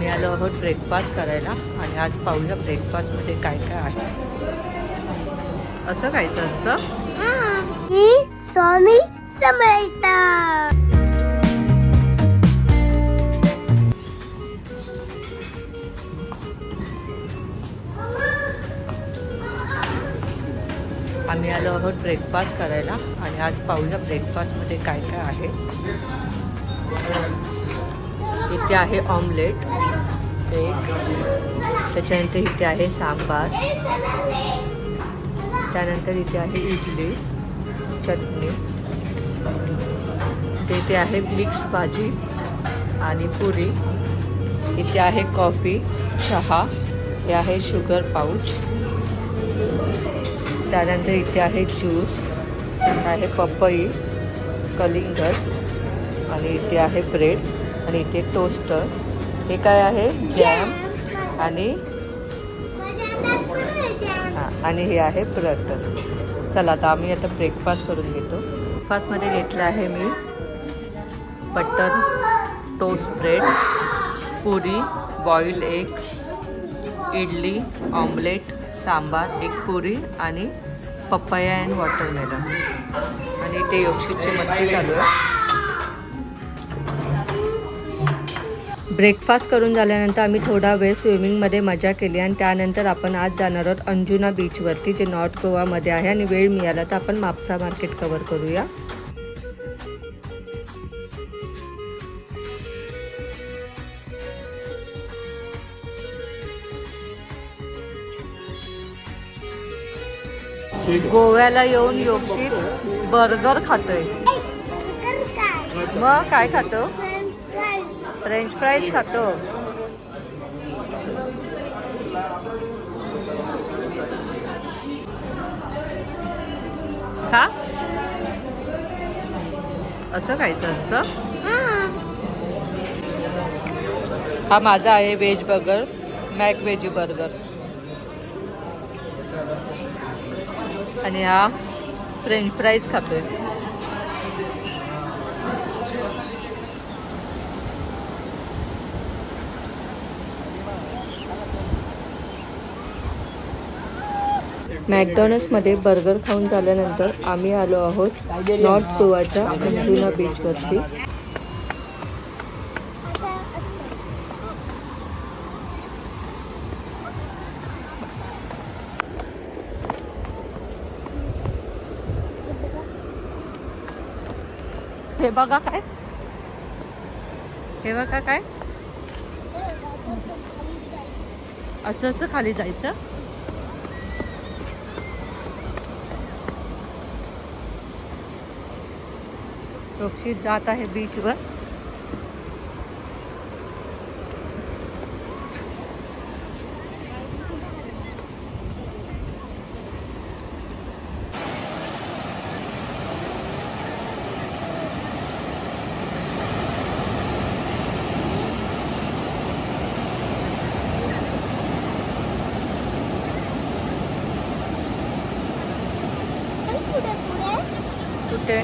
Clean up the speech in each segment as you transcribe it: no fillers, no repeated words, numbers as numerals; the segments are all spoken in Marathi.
आम्ही आलो आहोत ब्रेकफास्ट करायला आणि आज पाहूया ब्रेकफास्टमध्ये काय काय आहे. असं खायचं असतं. स्वामी समर्थ. आम्ही आलो आहोत ब्रेकफास्ट करायला आणि आज पाहूया ब्रेकफास्टमध्ये काय काय आहे. इथे आहे ऑमलेट एक, त्याच्यानंतर इथे आहे सांबार, त्यानंतर इथे आहे इडली चटणी, इथे आहे मिक्स भाजी आणि पुरी, इथे आहे कॉफी चहा, हे आहे शुगर पाऊच, त्यानंतर इथे आहे ज्यूस, आहे पपई कलिंगड आणि इथे आहे ब्रेड आणि इथे टोस्टर, हे काय आहे जॅम आणि हे आहे बटर. चला आता आम्ही आता ब्रेकफास्ट करून घेतो. ब्रेकफास्टमध्ये घेतलं आहे मी butter toast bread, puri, boiled egg, idli, omelette, sambar, एक पुरी आणि पपया अँड वॉटरमेलन. आणि इथे योगशीची मस्ती चालू आहे. ब्रेकफास्ट करून झाल्यानंतर आम्ही थोडा वेळ स्विमिंगमध्ये मजा केली आणि त्यानंतर आपण आज जाणार आहोत अंजुना बीचवरती, जे नॉर्थ गोवामध्ये आहे. आणि वेळ मिळाला तर आपण मापसा मार्केट कव्हर करूया. गोव्याला येऊन योगशीत बर्गर खातोय. मग काय खातो? फ्रेंच फ्राईज खातो. का असं खायचं असतं? हा माझा आहे veg burger, Mac veggie burger, आणि हा फ्रेंच फ्राईज खातोय. मॅकडॉनल्ड्समध्ये बर्गर खाऊन झाल्यानंतर आम्ही आलो आहोत नॉर्थ गोवाच्या अंजुना बीचवरती. हे बघा काय, हे बघा काय, असं असं खाली जायचं. रोक्षित जात आहे बीचवर. कुठे?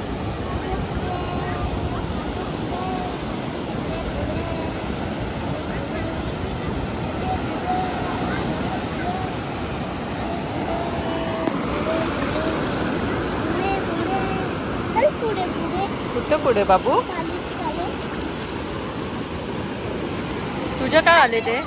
कुठे पुढे बाबू? तुझं काय आले ते?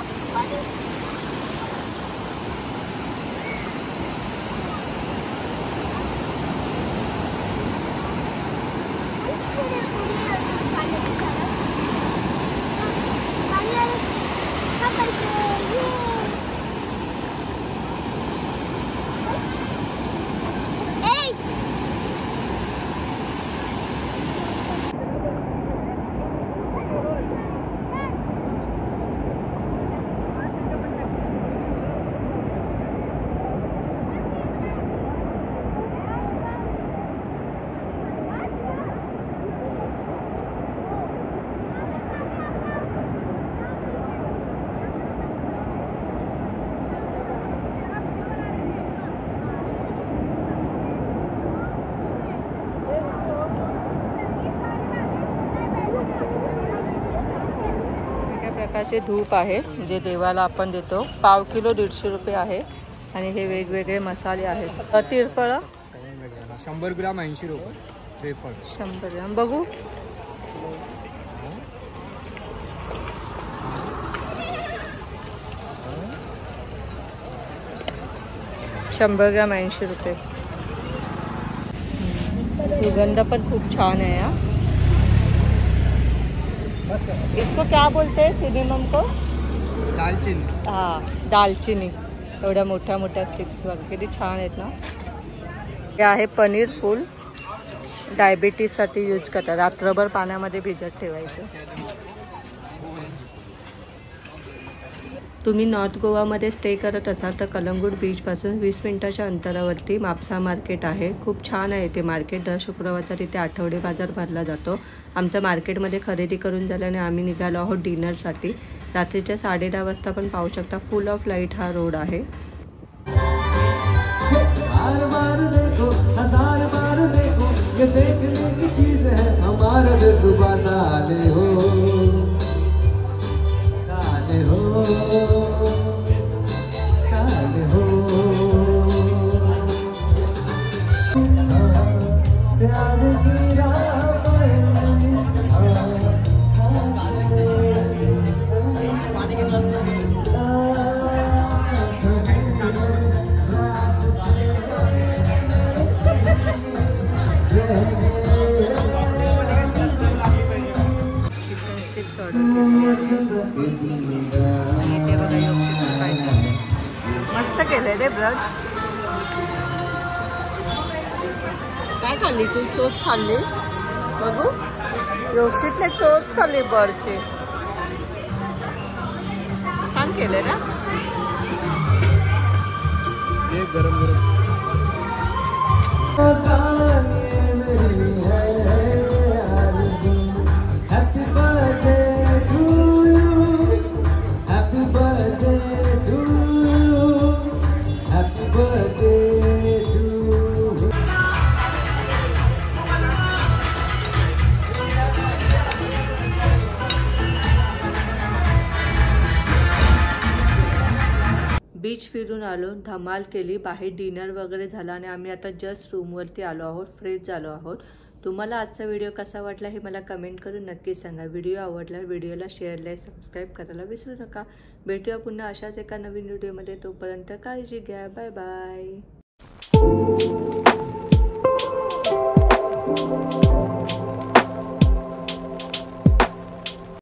प्रकारचे धूप आहे जे देवाला आपण देतो. पाव किलो 150 रुपये आहे. आणि हे वेगवेगळे मसाले आहेत. तिरफळ 100 ग्राम 80 रुपये. श्रीफळ 100 ग्राम. बघू 100 ग्राम 80 रुपये. सुगंध पण खूप छान आहे हा. इसको क्या बोलते हैं सिनेमम को? दालचीनी. हाँ दालचिनी. एवढ्या मोठ्या मोठ्या स्टिक्स बघ किती छान आहेत ना. हे आहे पनीर फूल. डायबिटीजसाठी यूज करतात. रात्रभर पाण्यामध्ये भिजत ठेवायचं. तुम्ही नॉर्थ गोवामध्ये स्टे करत असाल तर कलंगूट बीचपासून 20 मिनिटाच्या अंतरावरती म्हापसा मार्केट आहे. खूप छान आहे ते मार्केट. दर शुक्रवारचा तिथे आठवडे बाजार भरला जातो. आमचं मार्केटमध्ये खरेदी करून झाल्याने आम्ही निघालो आहोत डिनरसाठी. रात्रीच्या 10:30 वाजता पण पाहू शकता. फुल ऑफ लाईट हा रोड आहे. मस्त केलंय रे ब्रड. काय खाल्ली तू? चोच खाल्ली. बघू योक्षितने चोच खाल्ली बर्डची. छान केलंय ना. गरम गरम. बीच फिरून आलो. धमाल केली. बाहेर डिनर वगैरे झाला आणि आम्ही आता जस्ट रूमवरती आलो आहोत. फ्रेश झालो आहोत. तुम्हाला आजचा व्हिडिओ कसा वाटला हे मला कमेंट करून नक्की सांगा. व्हिडिओ आवडला व्हिडिओला शेअर लाईक सबस्क्राईब करायला विसरू नका. भेटूया पुन्हा अशाच एका नवीन व्हिडिओमध्ये. तोपर्यंत काळजी घ्या. Bye bye.